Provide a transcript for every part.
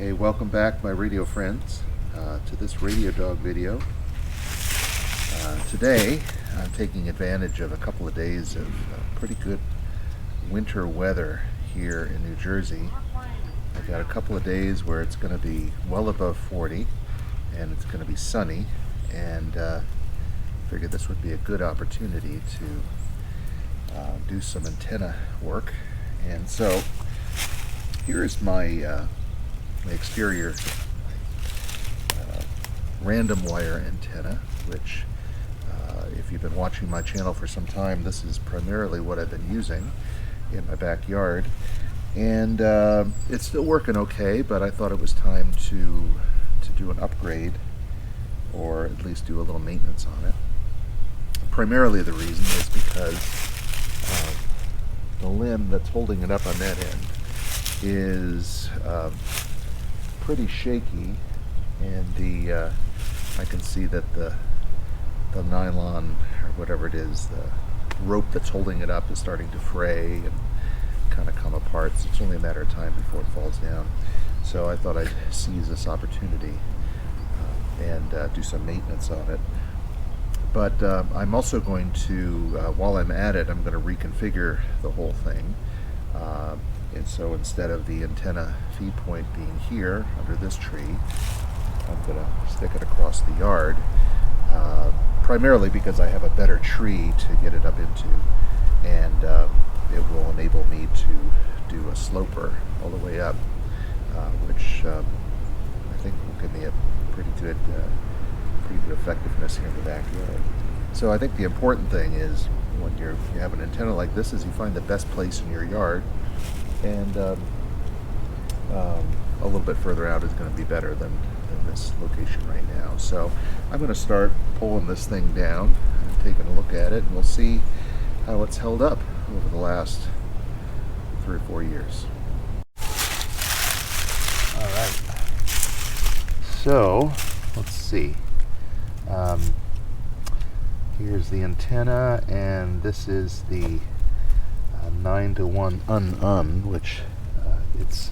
Hey, welcome back my radio friends to this Radiodog video. Today I'm taking advantage of a couple of days of pretty good winter weather here in New Jersey. I've got a couple of days where it's going to be well above 40 and it's going to be sunny, and figured this would be a good opportunity to do some antenna work. And so here's my exterior random wire antenna, which if you've been watching my channel for some time, this is primarily what I've been using in my backyard. And it's still working okay, but I thought it was time to do an upgrade, or at least do a little maintenance on it. Primarily the reason is because the limb that's holding it up on that end is pretty shaky, and I can see that the nylon, or whatever it is, the rope that's holding it up is starting to fray and kind of come apart. So it's only a matter of time before it falls down. So I thought I'd seize this opportunity and do some maintenance on it. But I'm also going to, while I'm at it, I'm going to reconfigure the whole thing. And so instead of the antenna feed point being here under this tree, I'm going to stick it across the yard, primarily because I have a better tree to get it up into, and it will enable me to do a sloper all the way up, which I think will give me a pretty good effectiveness here in the backyard. So I think the important thing is, when you have an antenna like this, is you find the best place in your yard, and a little bit further out is going to be better than this location right now. So I'm going to start pulling this thing down and taking a look at it, and we'll see how it's held up over the last 3 or 4 years. Alright, so let's see. Here's the antenna, and this is the 9-to-1 which it's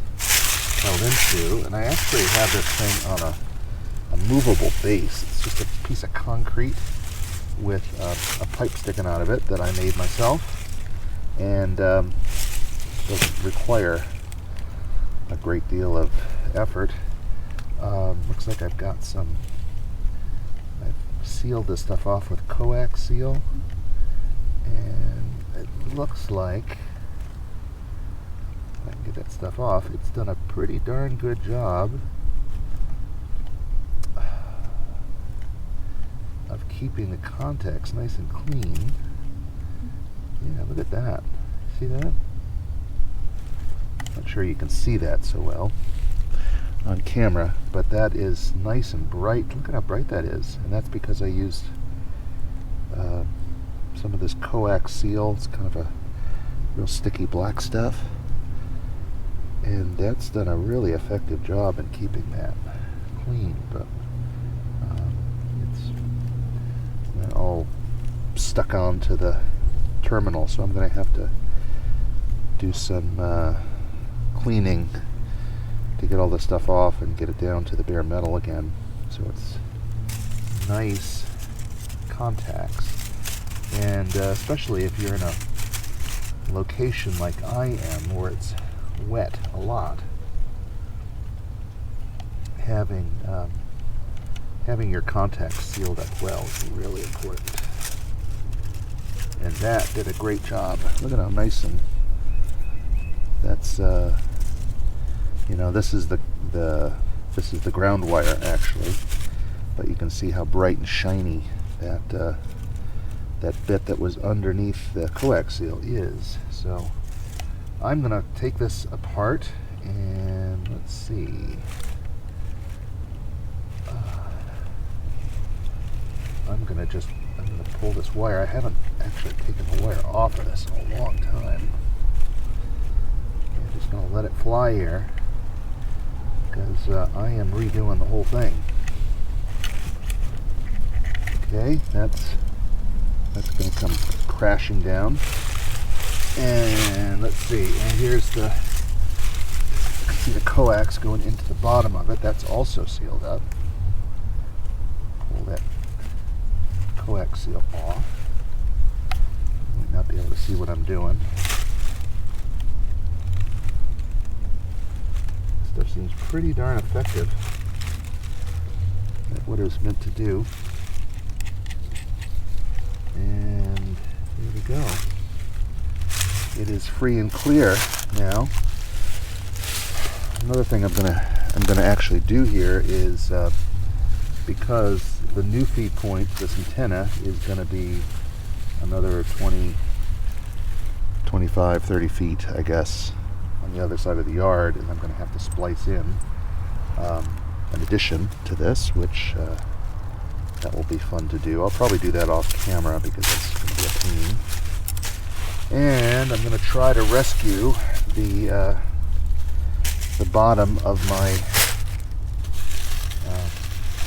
held into. And I actually have this thing on a movable base. It's just a piece of concrete with a pipe sticking out of it that I made myself, and doesn't require a great deal of effort. Looks like I've sealed this stuff off with coax seal, and it looks like, if I can get that stuff off, it's done a pretty darn good job of keeping the contacts nice and clean. Yeah, look at that. See that? Not sure you can see that so well on camera, but that is nice and bright. Look at how bright that is, and that's because I used some of this coax seal. It's kind of a real sticky black stuff, and that's done a really effective job in keeping that clean. But it's all stuck onto the terminal, so I'm going to have to do some cleaning to get all this stuff off and get it down to the bare metal again, so it's nice contacts. And especially if you're in a location like I am, where it's wet a lot, having your contacts sealed up well is really important. And that did a great job. Look at how nice, and that's this is the ground wire actually, but you can see how bright and shiny that bit that was underneath the coax seal is. So I'm gonna take this apart, and let's see. I'm gonna pull this wire. I haven't actually taken the wire off of this in a long time. I'm just gonna let it fly here, because I am redoing the whole thing. Okay, that's going to come crashing down. And let's see, and here's the see the coax going into the bottom of it. That's also sealed up. Pull that coax seal off. You might not be able to see what I'm doing. This stuff seems pretty darn effective at what it was meant to do. And there we go. It is free and clear now. Another thing I'm gonna actually do here is because the new feed point, this antenna, is gonna be another 20, 25, 30 feet, I guess, on the other side of the yard, and I'm gonna have to splice in an addition to this, which that will be fun to do. I'll probably do that off camera because it's gonna be a pain. And I'm going to try to rescue the bottom of my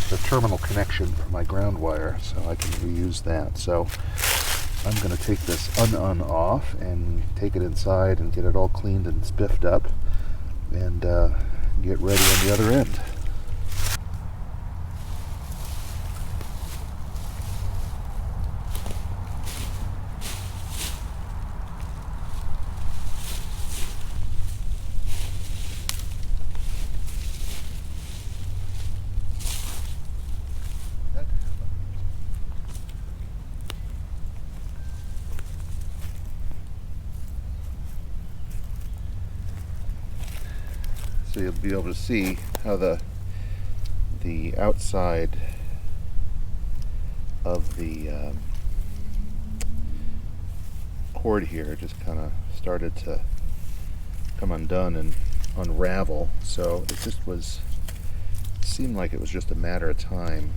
the terminal connection for my ground wire, so I can reuse that. So I'm going to take this off and take it inside and get it all cleaned and spiffed up and get ready on the other end. So you'll be able to see how the outside of the cord here just kind of started to come undone and unravel. So it seemed like it was just a matter of time.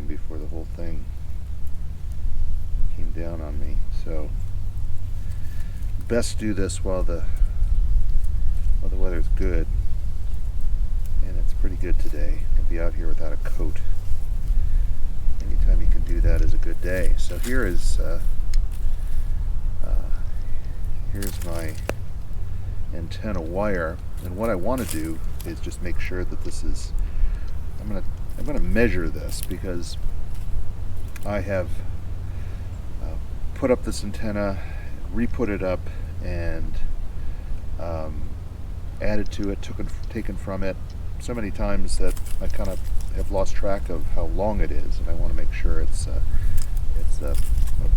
Before the whole thing came down on me. So best do this while the weather's good, and it's pretty good today. I'll be out here without a coat. Anytime you can do that is a good day. So here's my antenna wire, and what I want to do is just make sure that this is. I'm gonna measure this because I have put up this antenna, re-put it up, and added to it, taken from it so many times that I kind of have lost track of how long it is, and I want to make sure it's the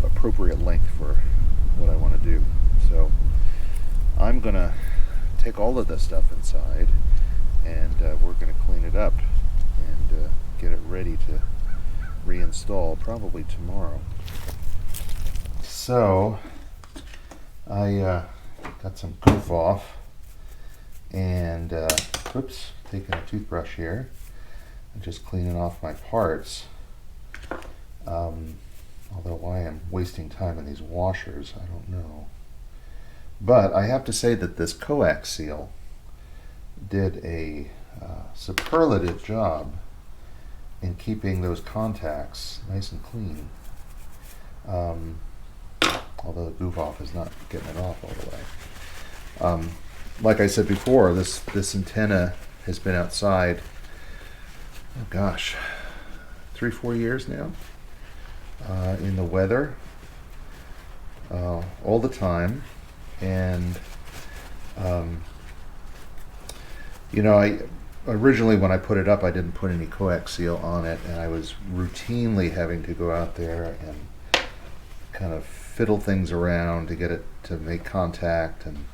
appropriate length for what I want to do. So I'm gonna take all of this stuff inside, and we're gonna clean it up and get it ready to reinstall probably tomorrow. So I got some goof off, and taking a toothbrush here and just cleaning off my parts. Although why I'm wasting time in these washers, I don't know. But I have to say that this coax seal did a superlative job in keeping those contacts nice and clean. Although the goof off is not getting it off all the way. Like I said before, this antenna has been outside, oh gosh, 3-4 years now, in the weather, all the time. And I originally, when I put it up, I didn't put any coax seal on it, and I was routinely having to go out there and kind of fiddle things around to get it to make contact, and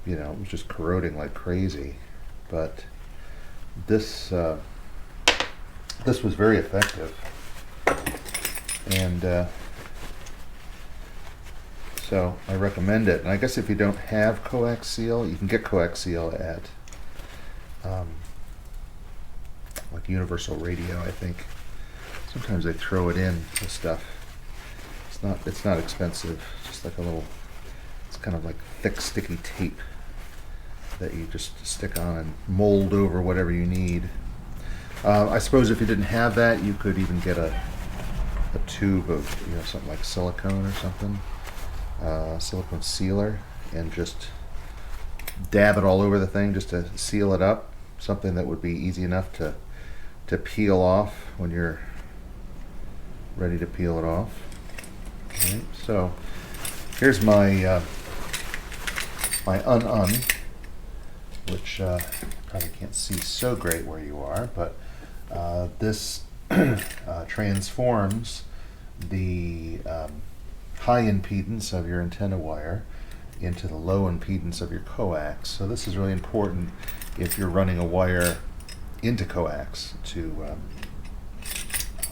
it was just corroding like crazy. But this was very effective, and so I recommend it. And I guess if you don't have coax seal, you can get coax seal at like Universal Radio, I think. Sometimes they throw it in to stuff. It's not expensive. It's just like it's kind of like thick, sticky tape that you just stick on and mold over whatever you need. I suppose if you didn't have that, you could even get a tube of something like silicone or something. silicone sealer and just dab it all over the thing just to seal it up. Something that would be easy enough to peel off when you're ready to peel it off. All right, so here's my my un, which probably can't see so great where you are, but this transforms the high impedance of your antenna wire into the low impedance of your coax. So this is really important if you're running a wire into coax to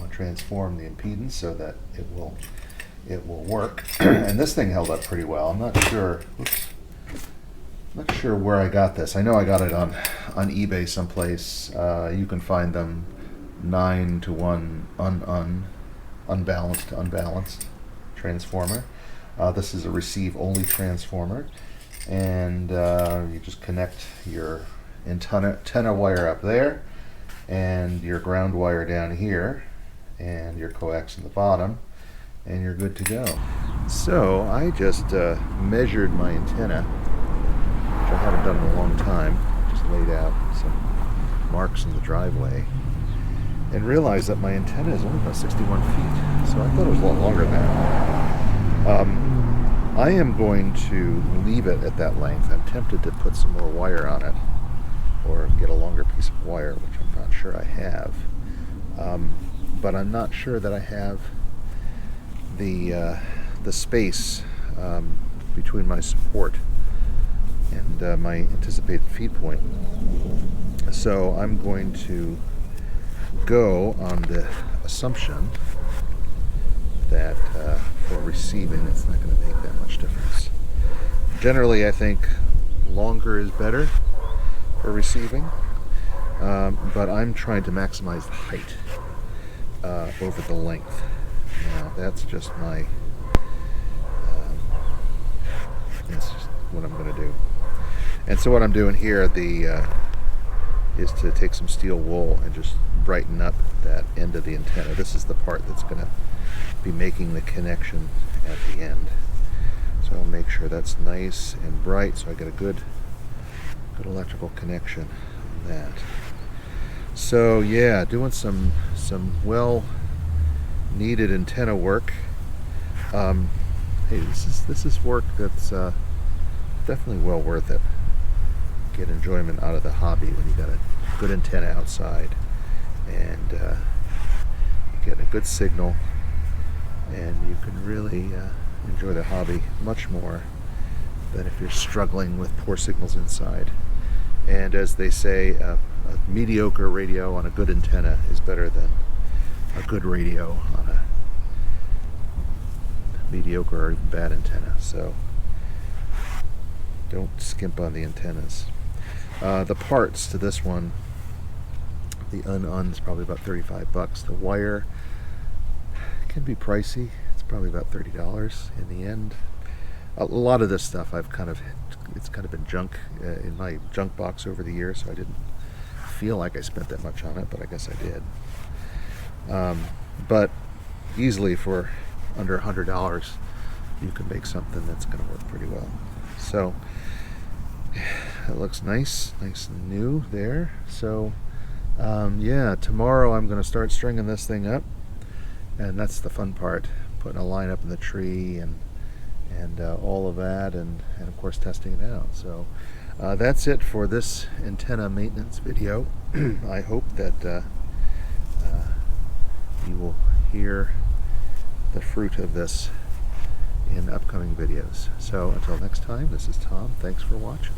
transform the impedance so that it will work. And this thing held up pretty well. I'm not sure. Oops. Not sure where I got this. I know I got it on eBay someplace. You can find them 9-to-1 unbalanced to unbalanced transformer. This is a receive only transformer, and you just connect your antenna wire up there and your ground wire down here and your coax in the bottom, and you're good to go. So I just measured my antenna, which I haven't done in a long time. Just laid out some marks in the driveway and realized that my antenna is only about 61 feet. So I thought it was a lot longer than that. I am going to leave it at that length. I'm tempted to put some more wire on it or get a longer piece of wire, which I'm not sure I have. But I'm not sure that I have the space between my support and my anticipated feed point. So I'm going to go on the assumption that for receiving it's not going to make that much difference. Generally, I think longer is better for receiving, but I'm trying to maximize the height over the length. Now that's just my that's just what I'm going to do. And so what I'm doing here is to take some steel wool and just brighten up that end of the antenna. This is the part that's going to be making the connection at the end. So I'll make sure that's nice and bright so I get a good electrical connection on that. So yeah, doing some well needed antenna work. Hey, this is work that's definitely well worth it. Get enjoyment out of the hobby when you got a good antenna outside and you get a good signal, and you can really enjoy the hobby much more than if you're struggling with poor signals inside. And as they say, a mediocre radio on a good antenna is better than a good radio on a mediocre or even bad antenna. So don't skimp on the antennas. The parts to this one, the un's probably about $35. The wire can be pricey. It's probably about $30 in the end. A lot of this stuff it's kind of been junk in my junk box over the years, so I didn't feel like I spent that much on it, but I guess I did. But easily for under $100, you can make something that's going to work pretty well. So it looks nice and new there. So yeah, tomorrow I'm going to start stringing this thing up, and that's the fun part, putting a line up in the tree and all of that, and of course testing it out. So that's it for this antenna maintenance video. I hope that you will hear the fruit of this in upcoming videos. So until next time, this is Tom. Thanks for watching.